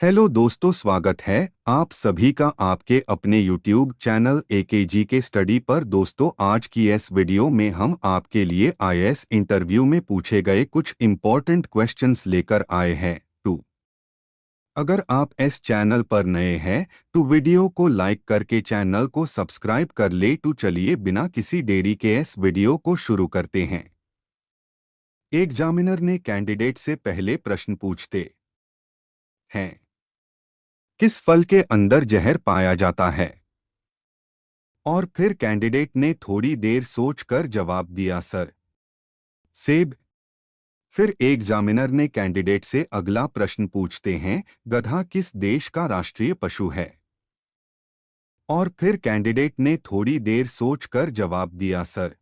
Hello दोस्तों, स्वागत है आप सभी का आपके अपने YouTube चैनल AKG के स्टडी पर। दोस्तों, आज की इस वीडियो में हम आपके लिए IAS इंटरव्यू में पूछे गए कुछ इम्पोर्टेंट क्वेश्चंस लेकर आए हैं। अगर आप इस चैनल पर नए हैं तो वीडियो को लाइक करके चैनल को सब्सक्राइब कर ले। तो चलिए बिना किसी देरी के इस वीडियो को शुरू करते हैं। एग्जामिनर ने कैंडिडेट से पहले प्रश्न पूछते हैं, किस फल के अंदर जहर पाया जाता है? और फिर कैंडिडेट ने थोड़ी देर सोचकर जवाब दिया, सर, सेब। फिर एग्जामिनर ने कैंडिडेट से अगला प्रश्न पूछते हैं, गधा किस देश का राष्ट्रीय पशु है? और फिर कैंडिडेट ने थोड़ी देर सोचकर जवाब दिया, सर,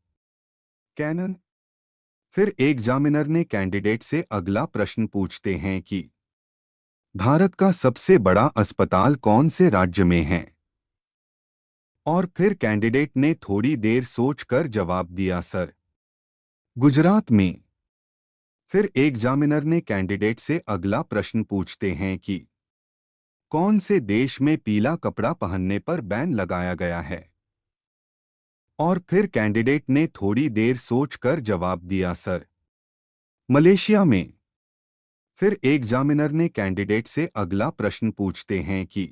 कैनन। फिर एग्जामिनर ने कैंडिडेट से अगला प्रश्न पूछते हैं कि भारत का सबसे बड़ा अस्पताल कौन से राज्य में है? और फिर कैंडिडेट ने थोड़ी देर सोचकर जवाब दिया, सर, गुजरात में। फिर एग्जामिनर ने कैंडिडेट से अगला प्रश्न पूछते हैं कि कौन से देश में पीला कपड़ा पहनने पर बैन लगाया गया है? और फिर कैंडिडेट ने थोड़ी देर सोचकर जवाब दिया, सर, मलेशिया में। फिर एग्जामिनर ने कैंडिडेट से अगला प्रश्न पूछते हैं कि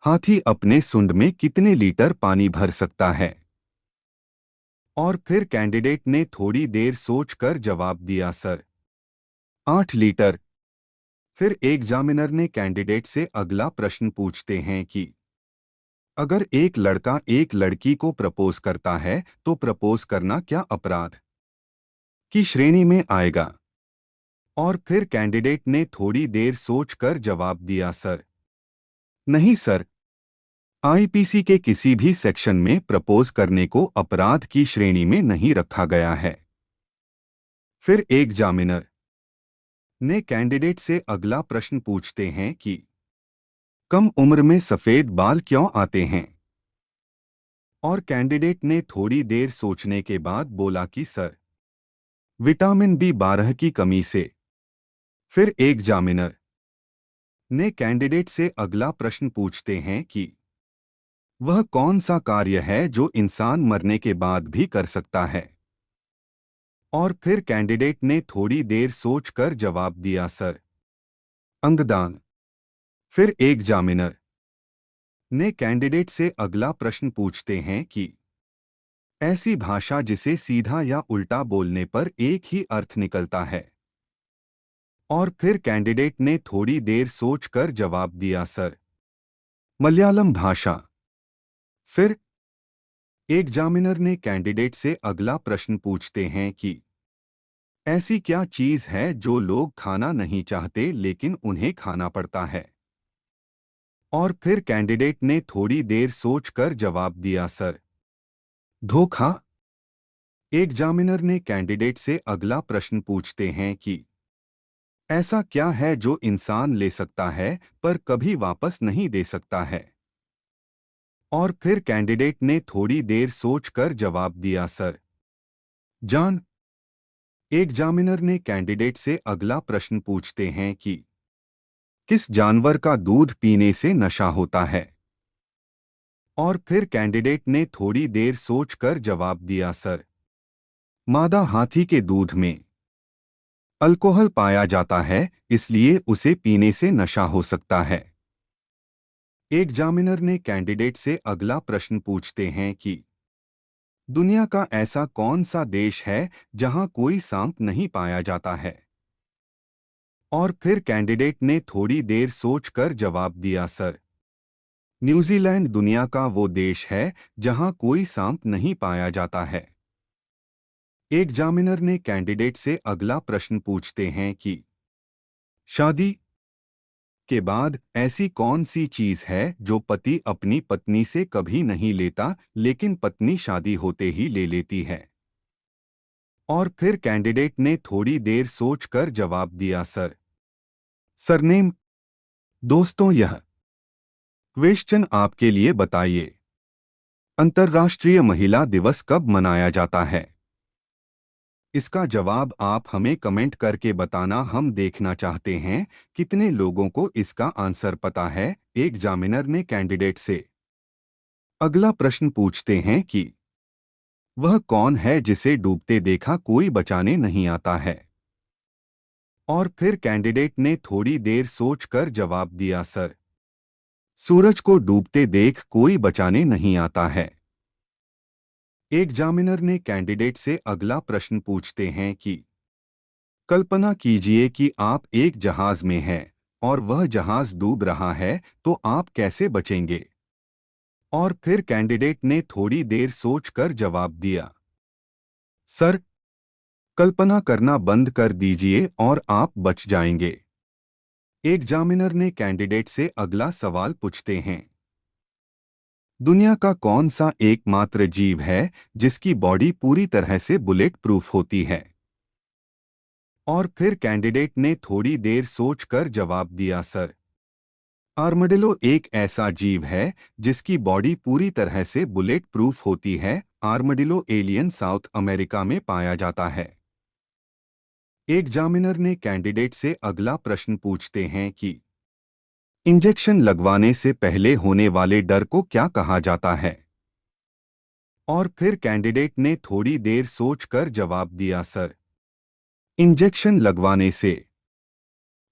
हाथी अपने सूंड में कितने लीटर पानी भर सकता है? और फिर कैंडिडेट ने थोड़ी देर सोचकर जवाब दिया, सर, 8 लीटर। फिर एग्जामिनर ने कैंडिडेट से अगला प्रश्न पूछते हैं कि अगर एक लड़का एक लड़की को प्रपोज करता है तो प्रपोज करना क्या अपराध की श्रेणी में आएगा? और फिर कैंडिडेट ने थोड़ी देर सोचकर जवाब दिया, सर, नहीं सर, आईपीसी के किसी भी सेक्शन में प्रपोज करने को अपराध की श्रेणी में नहीं रखा गया है। फिर एग्जामिनर ने कैंडिडेट से अगला प्रश्न पूछते हैं कि कम उम्र में सफेद बाल क्यों आते हैं? और कैंडिडेट ने थोड़ी देर सोचने के बाद बोला कि सर, विटामिन B12 की कमी से। फिर एग्जामिनर ने कैंडिडेट से अगला प्रश्न पूछते हैं कि वह कौन सा कार्य है जो इंसान मरने के बाद भी कर सकता है? और फिर कैंडिडेट ने थोड़ी देर सोचकर जवाब दिया, सर, अंगदान। फिर एग्जामिनर ने कैंडिडेट से अगला प्रश्न पूछते हैं कि ऐसी भाषा जिसे सीधा या उल्टा बोलने पर एक ही अर्थ निकलता है? और फिर कैंडिडेट ने थोड़ी देर सोचकर जवाब दिया, सर, मलयालम भाषा। फिर एग्जामिनर ने कैंडिडेट से अगला प्रश्न पूछते हैं कि ऐसी क्या चीज है जो लोग खाना नहीं चाहते लेकिन उन्हें खाना पड़ता है? और फिर कैंडिडेट ने थोड़ी देर सोचकर जवाब दिया, सर, धोखा। एग्जामिनर ने कैंडिडेट से अगला प्रश्न पूछते हैं कि ऐसा क्या है जो इंसान ले सकता है पर कभी वापस नहीं दे सकता है? और फिर कैंडिडेट ने थोड़ी देर सोचकर जवाब दिया, सर, जान। एग्जामिनर ने कैंडिडेट से अगला प्रश्न पूछते हैं कि किस जानवर का दूध पीने से नशा होता है? और फिर कैंडिडेट ने थोड़ी देर सोचकर जवाब दिया, सर, मादा हाथी के दूध में अल्कोहल पाया जाता है, इसलिए उसे पीने से नशा हो सकता है। एग्जामिनर ने कैंडिडेट से अगला प्रश्न पूछते हैं कि दुनिया का ऐसा कौन सा देश है जहां कोई सांप नहीं पाया जाता है? और फिर कैंडिडेट ने थोड़ी देर सोचकर जवाब दिया, सर, न्यूजीलैंड दुनिया का वो देश है जहां कोई सांप नहीं पाया जाता है। एग्जामिनर ने कैंडिडेट से अगला प्रश्न पूछते हैं कि शादी के बाद ऐसी कौन सी चीज है जो पति अपनी पत्नी से कभी नहीं लेता लेकिन पत्नी शादी होते ही ले लेती है? और फिर कैंडिडेट ने थोड़ी देर सोचकर जवाब दिया, सर, सरनेम। दोस्तों, यह क्वेश्चन आपके लिए बताइए, अंतर्राष्ट्रीय महिला दिवस कब मनाया जाता है? इसका जवाब आप हमें कमेंट करके बताना। हम देखना चाहते हैं कितने लोगों को इसका आंसर पता है। एग्जामिनर ने कैंडिडेट से अगला प्रश्न पूछते हैं कि वह कौन है जिसे डूबते देखा कोई बचाने नहीं आता है। और फिर कैंडिडेट ने थोड़ी देर सोचकर जवाब दिया, सर, सूरज को डूबते देख कोई बचाने नहीं आता है। एग्जामिनर ने कैंडिडेट से अगला प्रश्न पूछते हैं कि कल्पना कीजिए कि आप एक जहाज में हैं और वह जहाज डूब रहा है, तो आप कैसे बचेंगे। और फिर कैंडिडेट ने थोड़ी देर सोचकर जवाब दिया, सर, कल्पना करना बंद कर दीजिए और आप बच जाएंगे। एग्जामिनर ने कैंडिडेट से अगला सवाल पूछते हैं, दुनिया का कौन सा एकमात्र जीव है जिसकी बॉडी पूरी तरह से बुलेट प्रूफ होती है। और फिर कैंडिडेट ने थोड़ी देर सोचकर जवाब दिया, सर, आर्मडिलो एक ऐसा जीव है जिसकी बॉडी पूरी तरह से बुलेट प्रूफ होती है। आर्मडिलो एलियन साउथ अमेरिका में पाया जाता है। एग्जामिनर ने कैंडिडेट से अगला प्रश्न पूछते हैं कि इंजेक्शन लगवाने से पहले होने वाले डर को क्या कहा जाता है। और फिर कैंडिडेट ने थोड़ी देर सोचकर जवाब दिया, सर, इंजेक्शन लगवाने से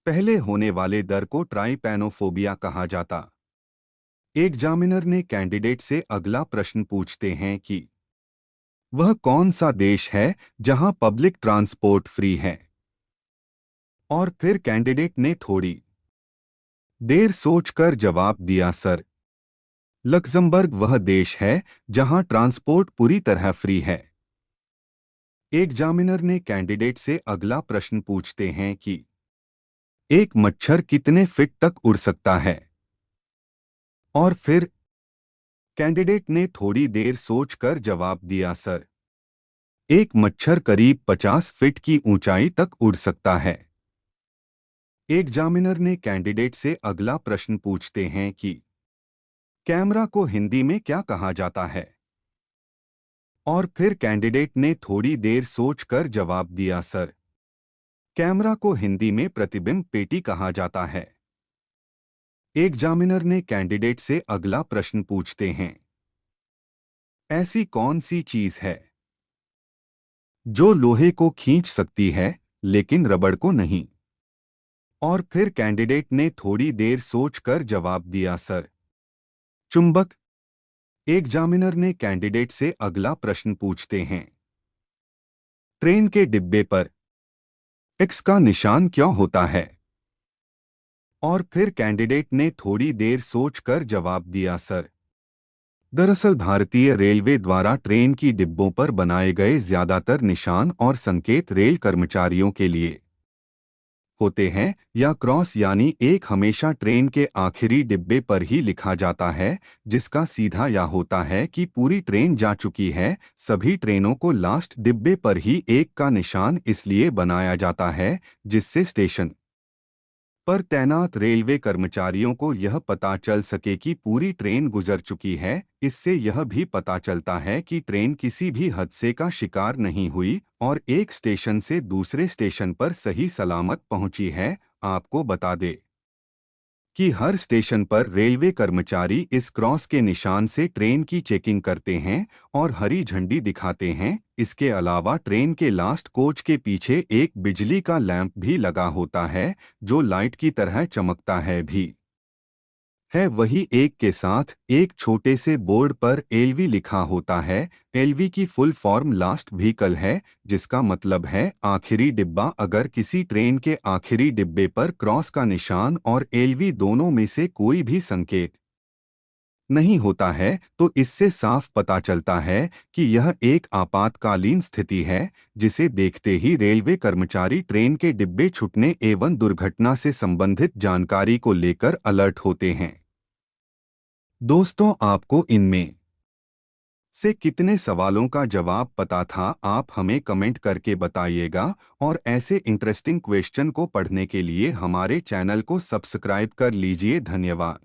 पहले होने वाले डर को ट्राइपैनोफोबिया कहा जाता। एग्जामिनर ने कैंडिडेट से अगला प्रश्न पूछते हैं कि वह कौन सा देश है जहां पब्लिक ट्रांसपोर्ट फ्री है। और फिर कैंडिडेट ने थोड़ी देर सोचकर जवाब दिया, सर, लक्समबर्ग वह देश है जहां ट्रांसपोर्ट पूरी तरह फ्री है। एग्जामिनर ने कैंडिडेट से अगला प्रश्न पूछते हैं कि एक मच्छर कितने फीट तक उड़ सकता है। और फिर कैंडिडेट ने थोड़ी देर सोचकर जवाब दिया, सर, एक मच्छर करीब 50 फीट की ऊंचाई तक उड़ सकता है। एग्जामिनर ने कैंडिडेट से अगला प्रश्न पूछते हैं कि कैमरा को हिंदी में क्या कहा जाता है। और फिर कैंडिडेट ने थोड़ी देर सोचकर जवाब दिया, सर, कैमरा को हिंदी में प्रतिबिंब पेटी कहा जाता है। एग्जामिनर ने कैंडिडेट से अगला प्रश्न पूछते हैं, ऐसी कौन सी चीज है जो लोहे को खींच सकती है लेकिन रबड़ को नहीं। और फिर कैंडिडेट ने थोड़ी देर सोचकर जवाब दिया, सर, चुंबक। एग्जामिनर ने कैंडिडेट से अगला प्रश्न पूछते हैं, ट्रेन के डिब्बे पर एक्स का निशान क्यों होता है। और फिर कैंडिडेट ने थोड़ी देर सोचकर जवाब दिया, सर, दरअसल भारतीय रेलवे द्वारा ट्रेन की डिब्बों पर बनाए गए ज्यादातर निशान और संकेत रेल कर्मचारियों के लिए होते हैं, या क्रॉस यानी एक हमेशा ट्रेन के आखिरी डिब्बे पर ही लिखा जाता है, जिसका सीधा या होता है कि पूरी ट्रेन जा चुकी है। सभी ट्रेनों को लास्ट डिब्बे पर ही एक का निशान इसलिए बनाया जाता है जिससे स्टेशन पर तैनात रेलवे कर्मचारियों को यह पता चल सके कि पूरी ट्रेन गुजर चुकी है। इससे यह भी पता चलता है कि ट्रेन किसी भी हादसे का शिकार नहीं हुई और एक स्टेशन से दूसरे स्टेशन पर सही सलामत पहुंची है। आपको बता दें कि हर स्टेशन पर रेलवे कर्मचारी इस क्रॉस के निशान से ट्रेन की चेकिंग करते हैं और हरी झंडी दिखाते हैं। इसके अलावा ट्रेन के लास्ट कोच के पीछे एक बिजली का लैंप भी लगा होता है जो लाइट की तरह चमकता है वही एक के साथ एक छोटे से बोर्ड पर एलवी लिखा होता है। एलवी की फुल फॉर्म लास्ट व्हीकल है, जिसका मतलब है आखिरी डिब्बा। अगर किसी ट्रेन के आखिरी डिब्बे पर क्रॉस का निशान और एलवी दोनों में से कोई भी संकेत नहीं होता है तो इससे साफ पता चलता है कि यह एक आपातकालीन स्थिति है, जिसे देखते ही रेलवे कर्मचारी ट्रेन के डिब्बे छूटने एवं दुर्घटना से संबंधित जानकारी को लेकर अलर्ट होते हैं। दोस्तों, आपको इनमें से कितने सवालों का जवाब पता था, आप हमें कमेंट करके बताइएगा। और ऐसे इंटरेस्टिंग क्वेश्चन को पढ़ने के लिए हमारे चैनल को सब्सक्राइब कर लीजिए। धन्यवाद।